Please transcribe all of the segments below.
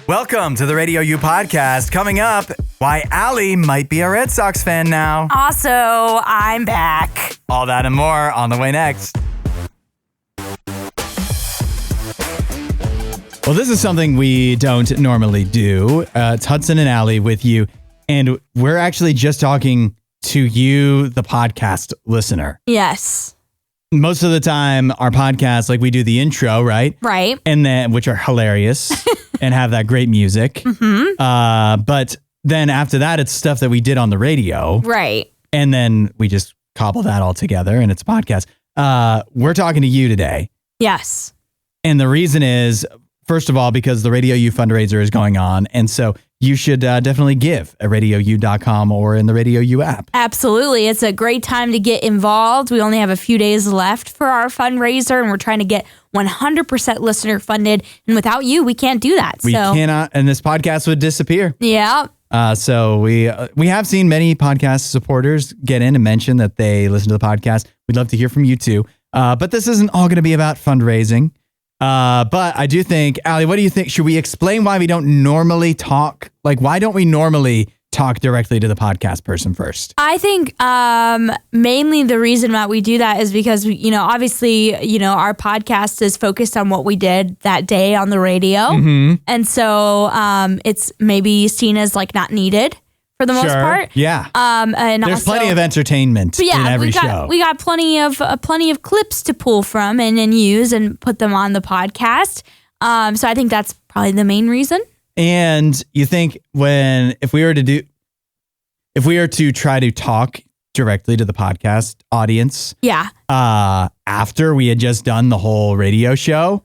Welcome to the RadioU Podcast. Coming up, why Allie might be a Red Sox fan now. Also, I'm back. All that and more on the way next. Well, this is something we don't normally do. It's Hudson and Allie with you, and we're actually just talking to you, the podcast listener. Yes. Most of the time, our podcasts, like we do the intro, right? Right. And then, which are hilarious and have that great music. Mm-hmm. But then after that, it's stuff that we did on the radio. Right. And then we just cobble that all together and it's a podcast. We're talking to you today. Yes. And the reason is, first of all, because the RadioU fundraiser is going on. And so you should definitely give at RadioU.com or in the RadioU app. Absolutely. It's a great time to get involved. We only have a few days left for our fundraiser, and we're trying to get 100% listener funded. And without you, we can't do that. We cannot, and this podcast would disappear. Yeah. So we have seen many podcast supporters get in and mention that they listen to the podcast. We'd love to hear from you too. But this isn't all going to be about fundraising. But I do think, Allie, what do you think? Should we explain why we don't normally talk? Like, why don't we normally talk directly to the podcast person first? I think mainly the reason why we do that is because, obviously, our podcast is focused on what we did that day on the radio. Mm-hmm. And so it's maybe seen as like not needed for the most part. Yeah. And there's also plenty of entertainment in every show. We got plenty of clips to pull from and use and put them on the podcast. So I think that's probably the main reason. And you think if we were to try to talk directly to the podcast audience, after we had just done the whole radio show,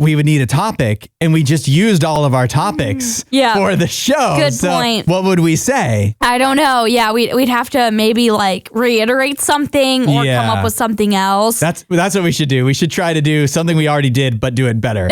we would need a topic, and we just used all of our topics for the show. Good point. What would we say? I don't know. Yeah, we'd have to maybe like reiterate something or come up with something else. That's what we should do. We should try to do something we already did, but do it better.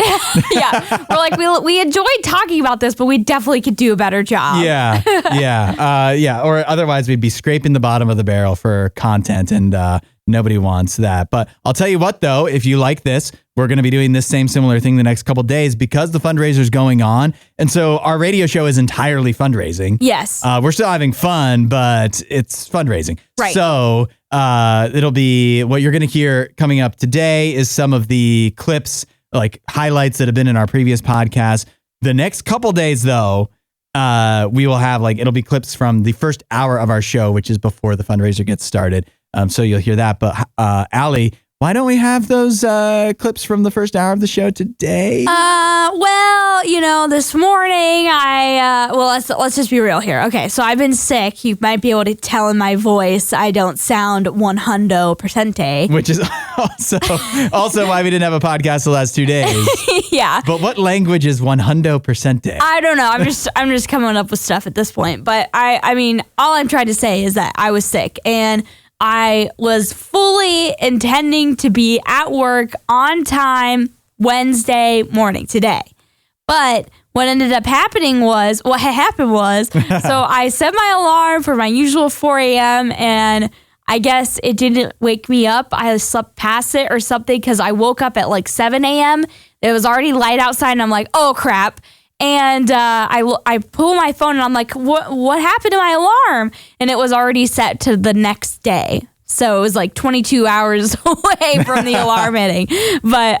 Yeah, we're like we enjoyed talking about this, but we definitely could do a better job. Yeah. Or otherwise, we'd be scraping the bottom of the barrel for content, and nobody wants that. But I'll tell you what, though, if you like this, we're going to be doing this similar thing the next couple of days because the fundraiser is going on. And so our radio show is entirely fundraising. Yes. We're still having fun, but it's fundraising. Right. So it'll be what you're going to hear coming up today is some of the clips, like highlights that have been in our previous podcast. The next couple days, though, we will have it'll be clips from the first hour of our show, which is before the fundraiser gets started. So you'll hear that. But Allie, why don't we have those clips from the first hour of the show today? This morning let's just be real here. Okay, so I've been sick. You might be able to tell in my voice I don't sound 100%. Which is also why we didn't have a podcast the last 2 days. Yeah. But what language is 100%? I don't know. I'm just coming up with stuff at this point. But I mean, all I'm trying to say is that I was sick and I was fully intending to be at work on time Wednesday morning today. But what ended up happening was, so I set my alarm for my usual 4 a.m. and I guess it didn't wake me up. I slept past it or something because I woke up at like 7 a.m. It was already light outside and I'm like, oh crap. And I pull my phone and I'm like, what happened to my alarm? And it was already set to the next day. So it was like 22 hours away from the alarm hitting. But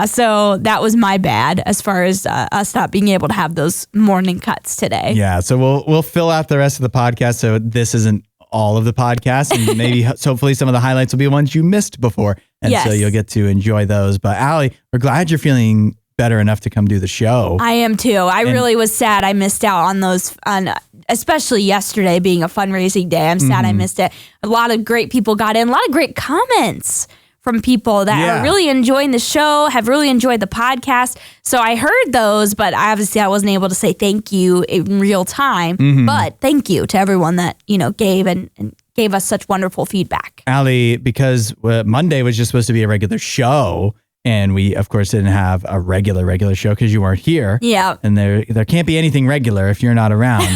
so that was my bad as far as us not being able to have those morning cuts today. Yeah, so we'll fill out the rest of the podcast so this isn't all of the podcast, and maybe hopefully some of the highlights will be ones you missed before. And so you'll get to enjoy those. But Allie, we're glad you're feeling better enough to come do the show. I am too. I really was sad I missed out on those, especially yesterday being a fundraising day. I'm sad I missed it. A lot of great people got in, a lot of great comments from people that are really enjoying the show, have really enjoyed the podcast. So I heard those, but obviously I wasn't able to say thank you in real time. But thank you to everyone that, gave and gave us such wonderful feedback. Allie, because Monday was just supposed to be a regular show, and we, of course, didn't have a regular show because you weren't here. Yeah. And there can't be anything regular if you're not around.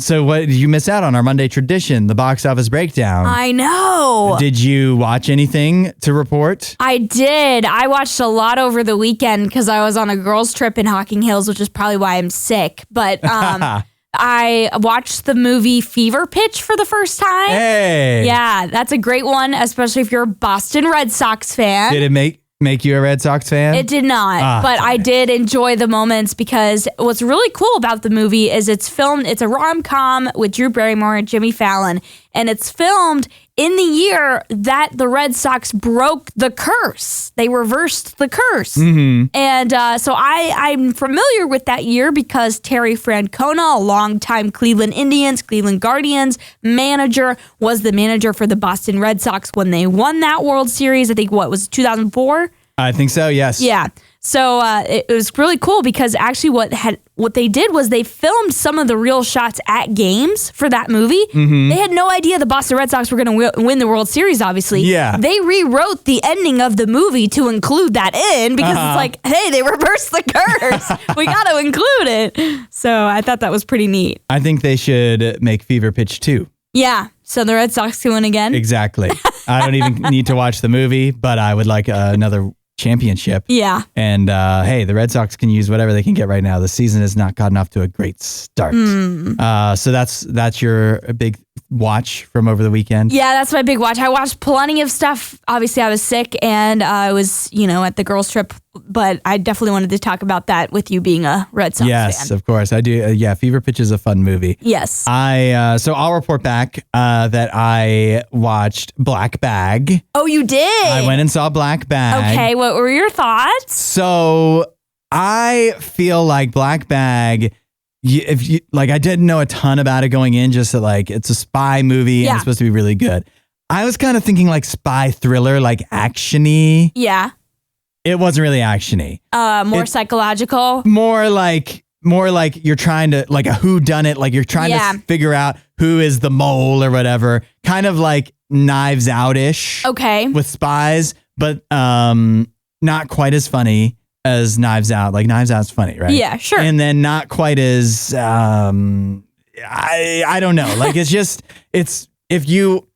So what did you miss out on our Monday tradition, the box office breakdown? I know. Did you watch anything to report? I did. I watched a lot over the weekend because I was on a girls' trip in Hocking Hills, which is probably why I'm sick. But I watched the movie Fever Pitch for the first time. Hey. Yeah, that's a great one, especially if you're a Boston Red Sox fan. Did it make you a Red Sox fan? It did not, but I did enjoy the moments because what's really cool about the movie is it's a rom-com with Drew Barrymore and Jimmy Fallon, and it's filmed in the year that the Red Sox broke the curse. They reversed the curse. Mm-hmm. And so I'm familiar with that year because Terry Francona, a longtime Cleveland Indians, Cleveland Guardians manager, was the manager for the Boston Red Sox when they won that World Series. I think, what was it, 2004? I think so, yes. Yeah. So it was really cool because actually what they did was they filmed some of the real shots at games for that movie. Mm-hmm. They had no idea the Boston Red Sox were going to win the World Series, obviously. Yeah. They rewrote the ending of the movie to include that in because it's like, hey, they reversed the curse. We got to include it. So I thought that was pretty neat. I think they should make Fever Pitch 2. Yeah. So the Red Sox can win again? Exactly. I don't even need to watch the movie, but I would like another championship. Yeah. And hey, the Red Sox can use whatever they can get right now. The season has not gotten off to a great start. So that's your big watch from over the weekend? Yeah, that's my big watch. I watched plenty of stuff. Obviously, I was sick and I was, at the girls' trip, but I definitely wanted to talk about that with you being a Red Sox fan. Yes, of course. I do. Fever Pitch is a fun movie. Yes. So I'll report back that I watched Black Bag. Oh, you did? I went and saw Black Bag. Okay, what were your thoughts? So I feel like Black Bag, I didn't know a ton about it going in, just that it's a spy movie and it's supposed to be really good. I was kind of thinking spy thriller, action-y. Yeah. It wasn't really action-y. More psychological. More like you're trying to a whodunit, you're trying to figure out who is the mole or whatever. Kind of like Knives Out-ish. Okay. With spies, but not quite as funny as Knives Out. Knives Out's funny, right? Yeah, sure. And then not quite as I don't know. It's if you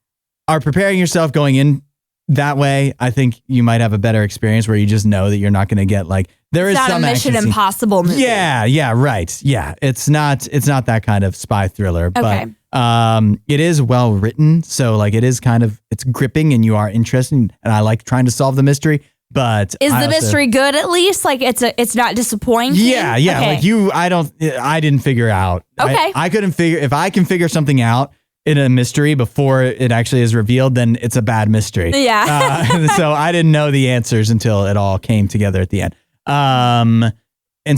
are preparing yourself going in that way, I think you might have a better experience where you just know that you're not going to get there is some not a Mission Impossible movie. Yeah, right. Yeah, it's not that kind of spy thriller, okay. But it is well written, so it is it's gripping and you are interested, and I like trying to solve the mystery. But is the mystery good at least? It's not disappointing? Yeah. Okay. I didn't figure out. Okay. I couldn't figure, if I can figure something out in a mystery before it actually is revealed, then it's a bad mystery. Yeah. So I didn't know the answers until it all came together at the end. And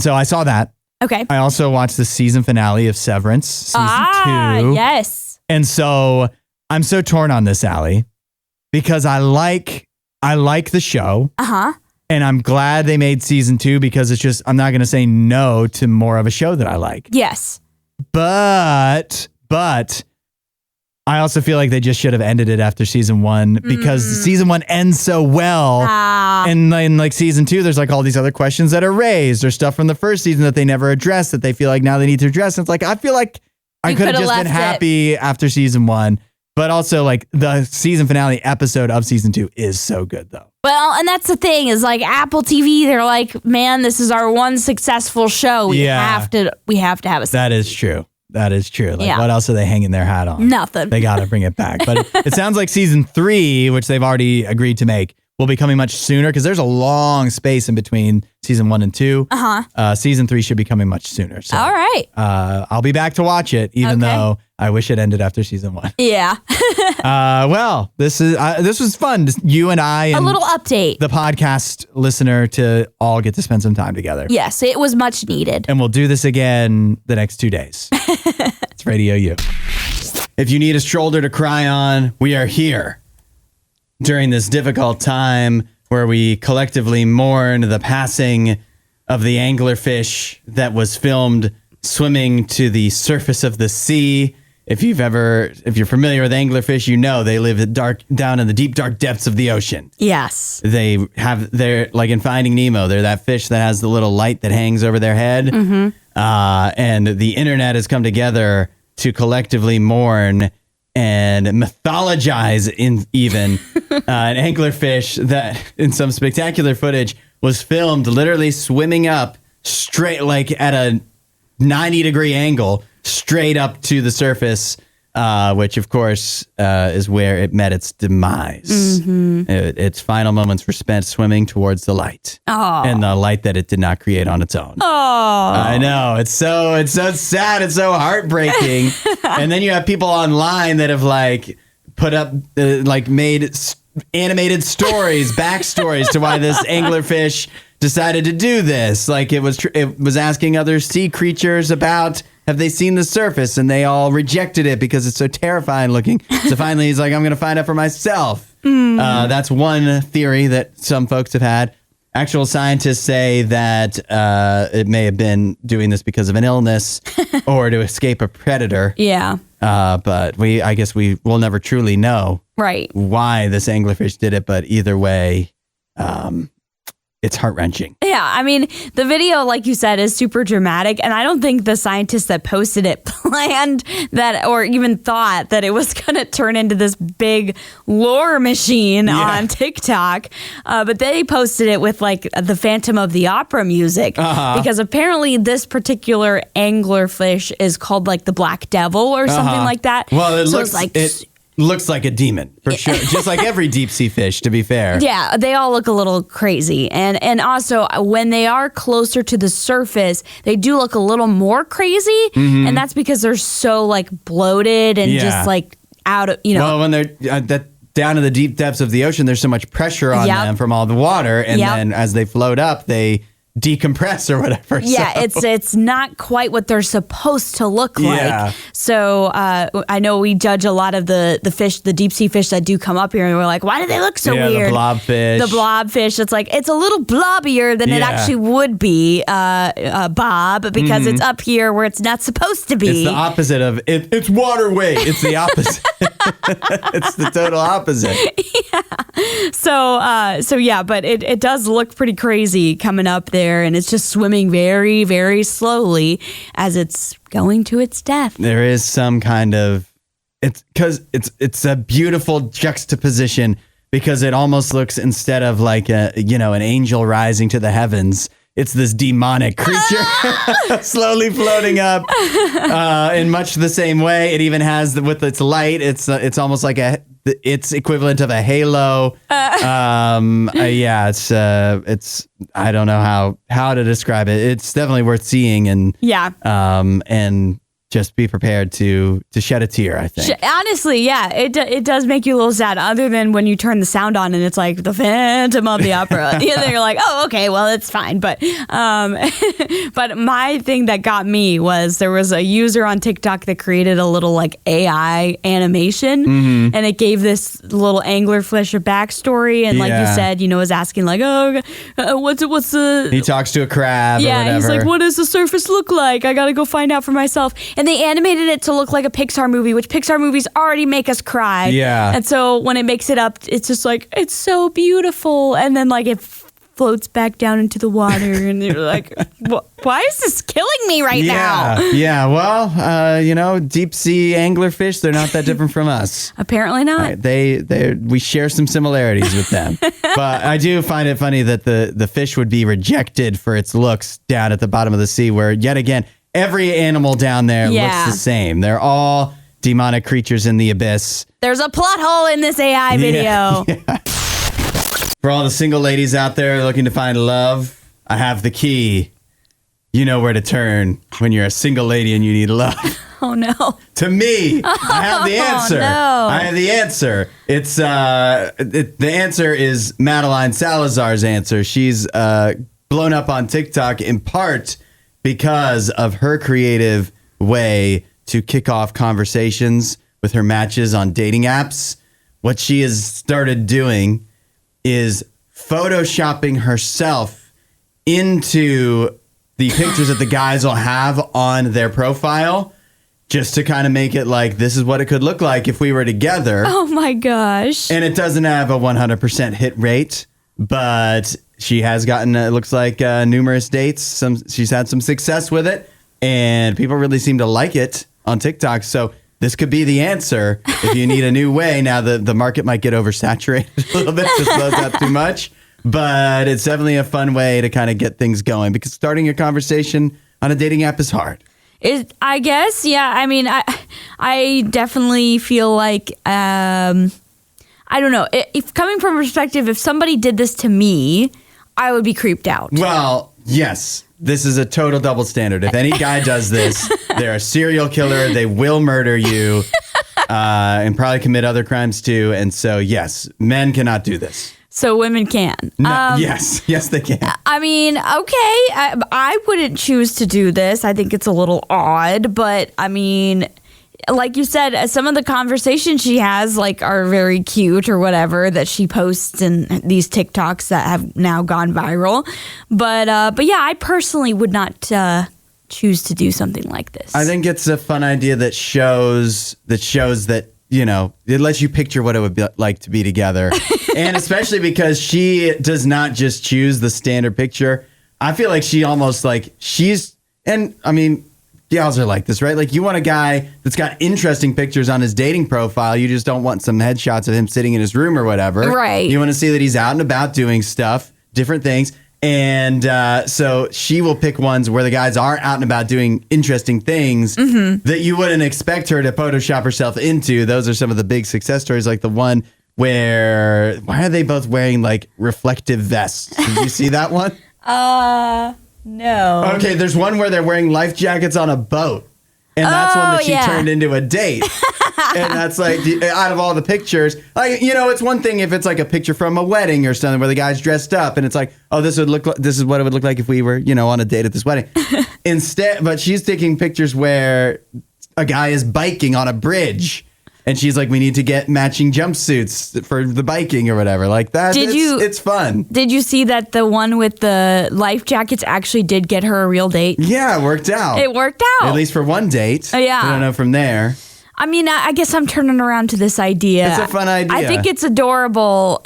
so I saw that. Okay. I also watched the season finale of Severance, season 2. Yes. And so I'm so torn on this, Allie, because I like the show. Uh-huh. And I'm glad they made season 2 because it's just, I'm not going to say no to more of a show that I like. Yes. But I also feel like they just should have ended it after season 1 because season 1 ends so well. And in season 2, there's all these other questions that are raised or stuff from the first season that they never addressed that they feel like now they need to address. And it's I feel like I could have just been happy after season 1. But also, the season finale episode of season 2 is so good, though. Well, and that's the thing is Apple TV, they're man, this is our one successful show. We have to have a season. That is true. That is true. Yeah. What else are they hanging their hat on? Nothing. They got to bring it back. But it sounds like season 3, which they've already agreed to make, will be coming much sooner because there's a long space in between season 1 and 2. Uh-huh. Season 3 should be coming much sooner. So, all right. I'll be back to watch it, even though I wish it ended after season 1. Yeah. Well, this was fun. You and I, and a little update, the podcast listener, to all get to spend some time together. Yes, it was much needed. And we'll do this again the next 2 days. It's Radio U. If you need a shoulder to cry on, we are here. During this difficult time where we collectively mourn the passing of the anglerfish that was filmed swimming to the surface of the sea. If you're familiar with anglerfish, they live down in the deep, dark depths of the ocean. Yes. They're in Finding Nemo. They're that fish that has the little light that hangs over their head. Mm-hmm. And the internet has come together to collectively mourn and mythologize even an anglerfish that in some spectacular footage was filmed literally swimming up straight, like at a 90-degree angle, straight up to the surface, which of course is where it met its demise. Its final moments were spent swimming towards the light, and the light that it did not create on its own. I know, it's so sad, it's so heartbreaking. And then you have people online that have like put up made animated stories, backstories to why this anglerfish decided to do this. Like it was asking other sea creatures about, have they seen the surface? And they all rejected it because it's so terrifying looking. So finally he's like, I'm going to find out for myself. That's one theory that some folks have had. Actual scientists say that it may have been doing this because of an illness or to escape a predator. Yeah. But I guess we will never truly know why this anglerfish did it. But either way, it's heart-wrenching. Yeah, I mean, the video, like you said, is super dramatic, and I don't think the scientists that posted it planned that or even thought that it was going to turn into this big lore machine on TikTok. But they posted it with, like, the Phantom of the Opera music, because apparently this particular anglerfish is called, like, the Black Devil or something like that. Well, it looks like a demon, for sure. Just like every deep sea fish, to be fair. Yeah, they all look a little crazy. And also, when they are closer to the surface, they do look a little more crazy. And that's because they're so, like, bloated and just, like, out of, Well, when they're down in the deep depths of the ocean, there's so much pressure on them from all the water. And then as they float up, they decompress or whatever. Yeah, so. It's not quite what they're supposed to look like. So I know we judge a lot of the fish, the deep sea fish that do come up here, and we're like, why do they look so weird? The blobfish. The blobfish. It's like, it's a little blobbier than it actually would be, Bob, because it's up here where it's not supposed to be. It's the opposite of it's water weight. It's the opposite. It's the total opposite. So yeah, but it does look pretty crazy coming up there, and it's just swimming very, very slowly as it's going to its death. There is some kind of, it's a beautiful juxtaposition, because it almost looks, instead of like an angel rising to the heavens, it's this demonic creature slowly floating up in much the same way. It even has, with its light, it's almost like its equivalent of a halo. It's I don't know how to describe it. It's definitely worth seeing, and and just be prepared to shed a tear, I think. Honestly, yeah, it does make you a little sad, other than when you turn the sound on and it's like the Phantom of the Opera. Then you're like, oh, okay, well, it's fine. But but my thing that got me was there was a user on TikTok that created a little like AI animation, and it gave this little anglerfish a backstory, and like you said, was asking like, what's the... He talks to a crab or whatever. He's like, what does the surface look like? I gotta go find out for myself. And they animated it to look like a Pixar movie, which Pixar movies already make us cry. Yeah. And so when it makes it up, it's just like, it's so beautiful. And then like it floats back down into the water, and you're like, why is this killing me right now? Yeah. Well, deep sea anglerfish, they're not that different from us. Apparently not. We share some similarities with them. But I do find it funny that the fish would be rejected for its looks down at the bottom of the sea, where yet again, every animal down there looks the same. They're all demonic creatures in the abyss. There's a plot hole in this AI video. Yeah. For all the single ladies out there looking to find love, I have the key. You know where to turn when you're a single lady and you need love. Oh, no. To me, I have the answer. Oh, no. I have the answer. It's the answer is Madeline Salazar's answer. She's blown up on TikTok in part because of her creative way to kick off conversations with her matches on dating apps. What she has started doing is photoshopping herself into the pictures that the guys will have on their profile, just to kind of make it like, this is what it could look like if we were together. Oh my gosh. And it doesn't have a 100% hit rate, but she has gotten, it looks like, numerous dates. She's had some success with it. and people really seem to like it on TikTok. So this could be the answer if you need a new way. Now the market might get oversaturated a little bit, just slows out too much, but it's definitely a fun way to kind of get things going, because starting a conversation on a dating app is hard. I guess, yeah. I mean, I definitely feel like, I don't know. If coming from a perspective, if somebody did this to me, I would be creeped out. Well, yes. This is a total double standard. If any guy does this, they're a serial killer. They will murder you and probably commit other crimes too. And so, yes, men cannot do this. So women can. No, yes, they can. I mean, okay, I wouldn't choose to do this. I think it's a little odd, but I mean, like you said, some of the conversations she has are very cute or whatever that she posts in these TikToks that have now gone viral. But yeah, I personally would not choose to do something like this. I think it's a fun idea that shows that, you know, it lets you picture what it would be like to be together. And especially because she does not just choose the standard picture. I feel like she almost gals are like this, right? Like, you want a guy that's got interesting pictures on his dating profile. You just don't want some headshots of him sitting in his room or whatever. Right. You want to see that he's out and about doing stuff, different things. And so she will pick ones where the guys are out and about doing interesting things that you wouldn't expect her to Photoshop herself into. Those are some of the big success stories, like the one where, why are they both wearing reflective vests? Did you see that one? No. Okay, there's one where they're wearing life jackets on a boat. And that's one that she turned into a date. And that's out of all the pictures, it's one thing if it's a picture from a wedding or something where the guy's dressed up and it's this is what it would look like if we were, on a date at this wedding. But she's taking pictures where a guy is biking on a bridge. And she's like, we need to get matching jumpsuits for the biking or whatever. Like that. It's fun. Did you see that the one with the life jackets actually did get her a real date? Yeah, it worked out. At least for one date. Yeah. I don't know from there. I mean, I guess I'm turning around to this idea. It's a fun idea. I think it's adorable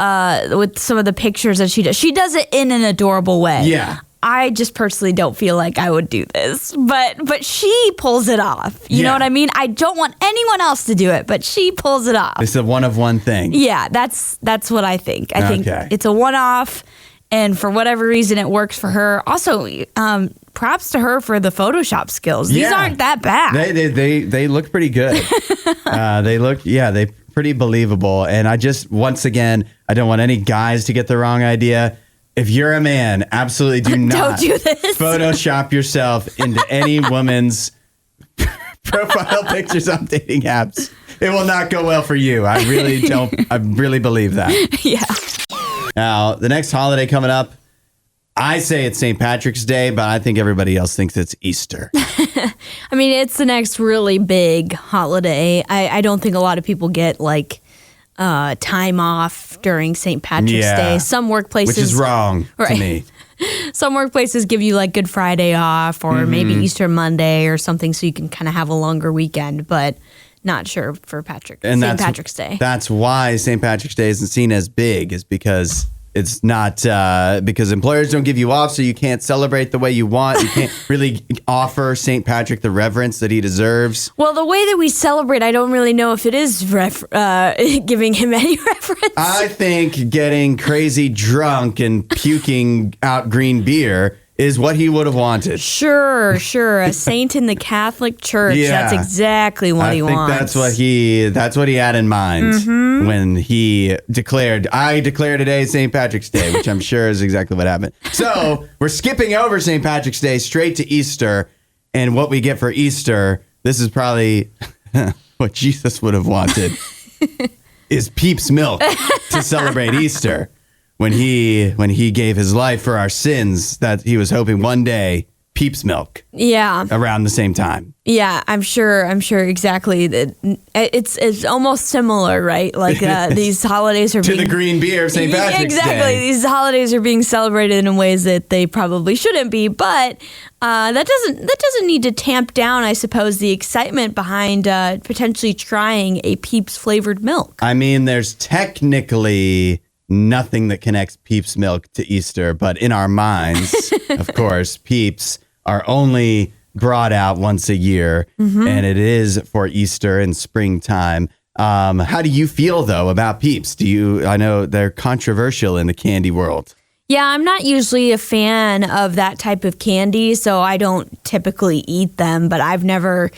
with some of the pictures that she does. She does it in an adorable way. Yeah. I just personally don't feel like I would do this, but she pulls it off. You know what I mean? I don't want anyone else to do it, but she pulls it off. It's a one-of-one thing. Yeah, that's what I think. I think it's a one-off, and for whatever reason, it works for her. Also, props to her for the Photoshop skills. These aren't that bad. They look pretty good. They pretty believable. And I just, once again, I don't want any guys to get the wrong idea. If you're a man, absolutely do not do this. Photoshop yourself into any woman's profile pictures on dating apps. It will not go well for you. I really don't. I really believe that. Yeah. Now, the next holiday coming up, I say it's St. Patrick's Day, but I think everybody else thinks it's Easter. I mean, it's the next really big holiday. I don't think a lot of people get time off during St. Patrick's Day. Some workplaces, which is wrong to me. Some workplaces give you Good Friday off or maybe Easter Monday or something, so you can kind of have a longer weekend. But not sure for St. Patrick's Day. That's why St. Patrick's Day isn't seen as big, is because it's not because employers don't give you off, so you can't celebrate the way you want. You can't really offer St. Patrick the reverence that he deserves. Well, the way that we celebrate, I don't really know if it is giving him any reverence. I think getting crazy drunk and puking out green beer is what he would have wanted. Sure. A saint in the Catholic Church. Yeah. That's exactly what he wants. I think that's what he had in mind when he declared, I declare today St. Patrick's Day, which I'm sure is exactly what happened. So we're skipping over St. Patrick's Day straight to Easter. And what we get for Easter, this is probably what Jesus would have wanted, is Peeps milk to celebrate Easter. When he gave his life for our sins, that he was hoping one day Peeps milk. Yeah. Around the same time. Yeah, I'm sure exactly that it's almost similar, right? These holidays are to the green beer of St. Patrick's Day. Exactly. These holidays are being celebrated in ways that they probably shouldn't be, but that doesn't need to tamp down, I suppose, the excitement behind potentially trying a Peeps flavored milk. I mean, there's technically nothing that connects Peeps milk to Easter, but in our minds, of course, Peeps are only brought out once a year, and it is for Easter and springtime. How do you feel, though, about Peeps? I know they're controversial in the candy world. Yeah, I'm not usually a fan of that type of candy, so I don't typically eat them, but I've never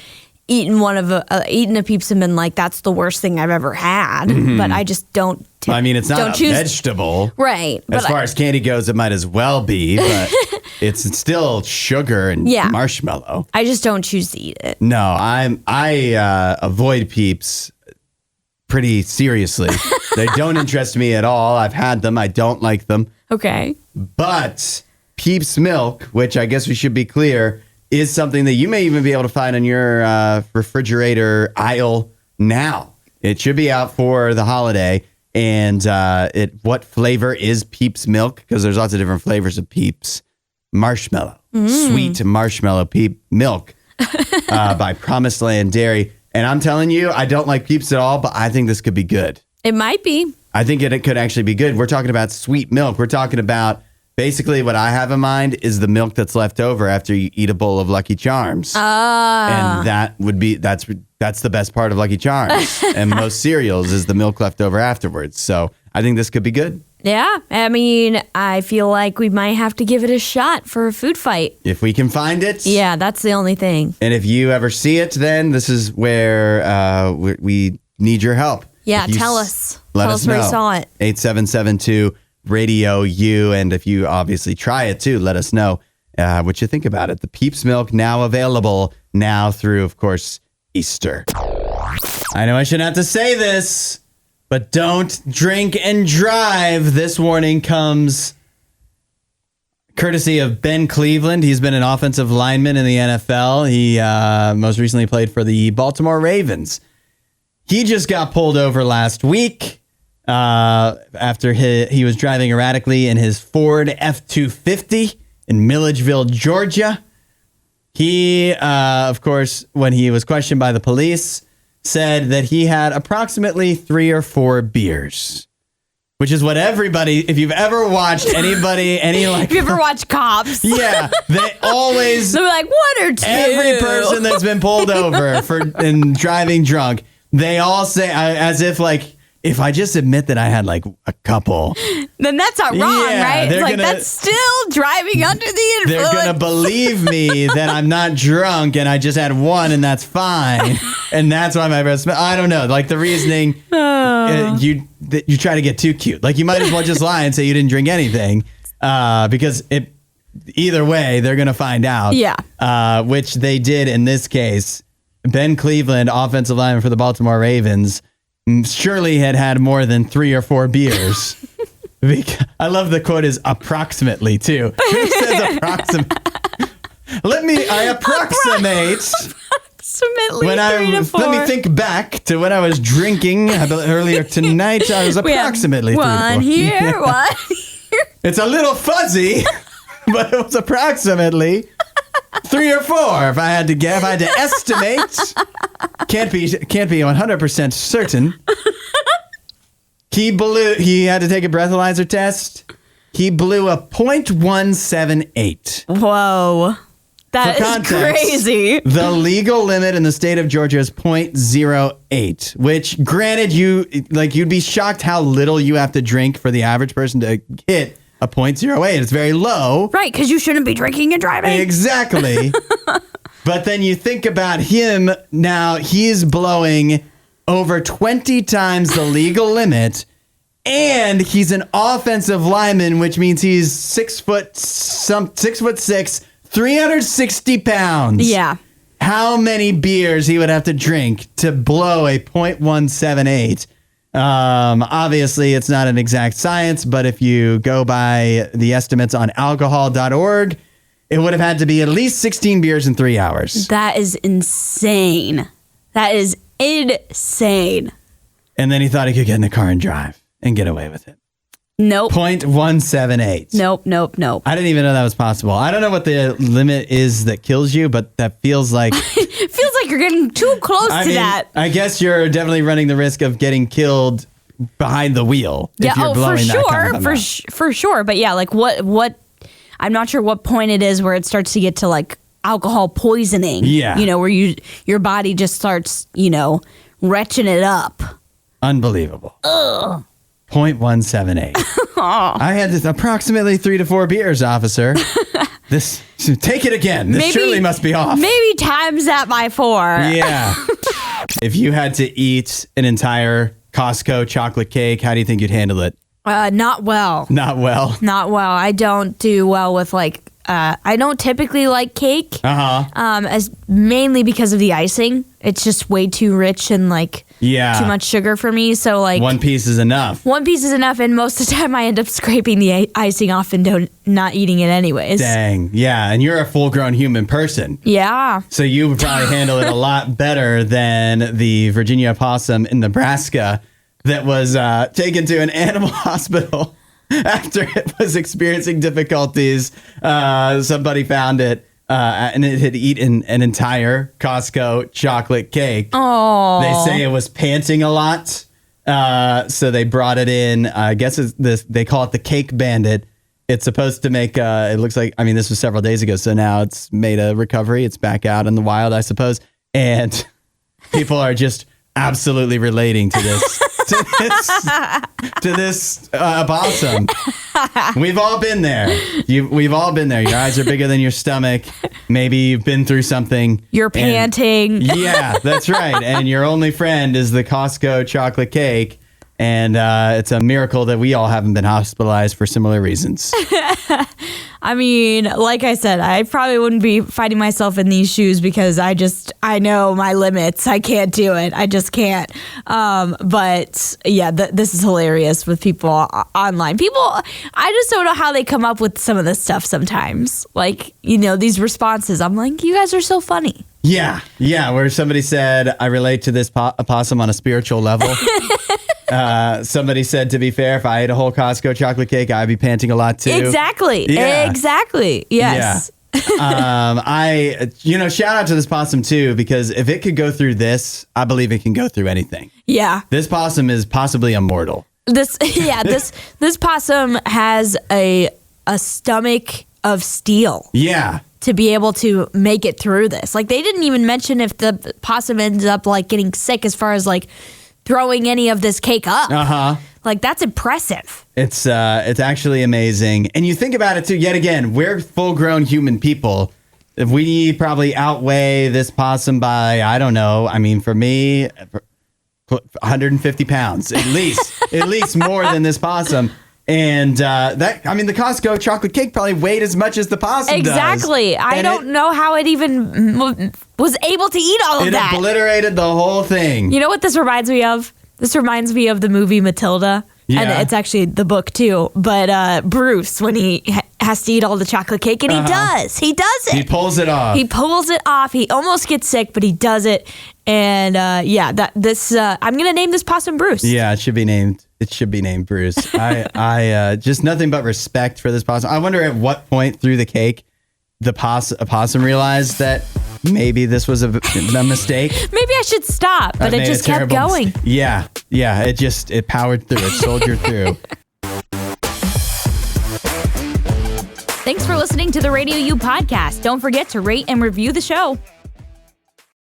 eaten a Peeps and been like, that's the worst thing I've ever had. But I just don't. It's not a vegetable. Right. As far as candy goes, it might as well be, but it's still sugar and marshmallow. I just don't choose to eat it. No, I avoid Peeps pretty seriously. They don't interest me at all. I've had them. I don't like them. Okay. But Peeps milk, which I guess we should be clear, is something that you may even be able to find on your refrigerator aisle now. It should be out for the holiday. And what flavor is Peeps milk? Because there's lots of different flavors of Peeps. Marshmallow. Sweet marshmallow milk by Promised Land Dairy. And I'm telling you, I don't like Peeps at all, but I think this could be good. It might be. I think it could actually be good. We're talking about sweet milk. We're talking about basically what I have in mind is the milk that's left over after you eat a bowl of Lucky Charms. And that's the best part of Lucky Charms. And most cereals is the milk left over afterwards. So I think this could be good. Yeah. I feel like we might have to give it a shot for a food fight. If we can find it. Yeah, that's the only thing. And if you ever see it, then this is where we need your help. Yeah, tell us. Let tell us us where know. you saw it. 8772 RadioU. And if you obviously try it too, let us know what you think about it. The Peeps milk now available now through, of course, Easter. I know I shouldn't have to say this, but don't drink and drive. This warning comes courtesy of Ben Cleveland. He's been an offensive lineman in the NFL. He most recently played for the Baltimore Ravens. He just got pulled over last week after he was driving erratically in his Ford F-250 in Milledgeville, Georgia. He, of course, when he was questioned by the police, said that he had approximately 3 or 4 beers, which is what everybody, if you've ever watched anybody, if you ever watch Cops? Yeah, they're like 1 or 2. Every person that's been pulled over for driving drunk, they all say, as if if I just admit that I had a couple, then that's not wrong, right? It's that's still driving under the influence. They're going to believe me that I'm not drunk and I just had one and that's fine. And that's why my breath smells. I don't know. The reasoning, you try to get too cute. You might as well just lie and say you didn't drink anything because either way, they're going to find out. Yeah. Which they did in this case. Ben Cleveland, offensive lineman for the Baltimore Ravens, surely had more than 3 or 4 beers. I love the quote is approximately too. Who says approximate? I approximate. Approximately 3 to 4. Let me think back to when I was drinking earlier tonight. I was approximately 3 to 4. One here, one here. It's a little fuzzy, but it was approximately 3 or 4. If I had to estimate, can't be 100% certain. He had to take a breathalyzer test. He blew a .178. Whoa. That is crazy. The legal limit in the state of Georgia is .08, which granted you'd be shocked how little you have to drink for the average person to hit a .08. It's very low. Right, because you shouldn't be drinking and driving. Exactly. But then you think about him now, he's blowing over 20 times the legal limit, and he's an offensive lineman, which means he's 6'6", 360 pounds. Yeah. How many beers he would have to drink to blow a .178? Obviously, it's not an exact science, but if you go by the estimates on alcohol.org, it would have had to be at least 16 beers in 3 hours. That is insane. That is insane. And then he thought he could get in the car and drive and get away with it. Nope. .178. Nope. I didn't even know that was possible. I don't know what the limit is that kills you, but that feels like... It feels like you're getting too close to that. I guess you're definitely running the risk of getting killed behind the wheel. Yeah, if you're blowing that kind of for sure. But yeah, what... I'm not sure what point it is where it starts to get to alcohol poisoning. Yeah. Where your body just starts, retching it up. Unbelievable. 0.178. I had this approximately 3 to 4 beers, officer. Take it again. This surely must be off. Maybe times that by 4. Yeah. If you had to eat an entire Costco chocolate cake, how do you think you'd handle it? Not well. Not well? Not well. I don't do well with I don't typically like cake. As mainly because of the icing. It's just way too rich and too much sugar for me. So one piece is enough. One piece is enough, and most of the time I end up scraping the icing off and not eating it anyways. Dang. Yeah, and you're a full-grown human person. Yeah. So you would probably handle it a lot better than the Virginia opossum in Nebraska that was taken to an animal hospital after it was experiencing difficulties. Somebody found it. And it had eaten an entire Costco chocolate cake. Oh. They say it was panting a lot. So they brought it in. I guess they call it the Cake Bandit. It's supposed to make, it looks like, this was several days ago. So now it's made a recovery. It's back out in the wild, I suppose. And people are just absolutely relating to this. to this opossum. We've all been there. We've all been there. Your eyes are bigger than your stomach. Maybe you've been through something. You're panting. Yeah, that's right. And your only friend is the Costco chocolate cake. And it's a miracle that we all haven't been hospitalized for similar reasons. Like I said, I probably wouldn't be finding myself in these shoes because I know my limits. I can't do it. I just can't. But yeah, this is hilarious with people online. I just don't know how they come up with some of this stuff sometimes. These responses. I'm like, you guys are so funny. Yeah. Where somebody said, I relate to this opossum on a spiritual level. Somebody said, to be fair, if I ate a whole Costco chocolate cake, I'd be panting a lot too. Exactly. Yeah. Exactly. Yes. Yeah. Shout out to this possum too, because if it could go through this, I believe it can go through anything. Yeah. This possum is possibly immortal. This possum has a stomach of steel. Yeah. To be able to make it through this. They didn't even mention if the possum ends up getting sick as far as throwing any of this cake up. That's impressive. It's actually amazing. And you think about it too, yet again, we're full-grown human people. If we probably outweigh this possum by, I don't know, for me, 150 pounds, at least more than this possum. And the Costco chocolate cake probably weighed as much as the possum does. Exactly. I don't know how it even was able to eat all of that. It obliterated the whole thing. You know what this reminds me of? This reminds me of the movie Matilda. Yeah. And it's actually the book too. But Bruce, when he has to eat all the chocolate cake, and he does. He does it. He pulls it off. He almost gets sick, but he does it. And I'm going to name this possum Bruce. Yeah, it should be named. It should be named Bruce. I just nothing but respect for this possum. I wonder at what point through the cake the possum realized that maybe this was a mistake. Maybe I should stop, but it just kept going. Yeah. It powered through. It soldiered through. Thanks for listening to the RadioU Podcast. Don't forget to rate and review the show.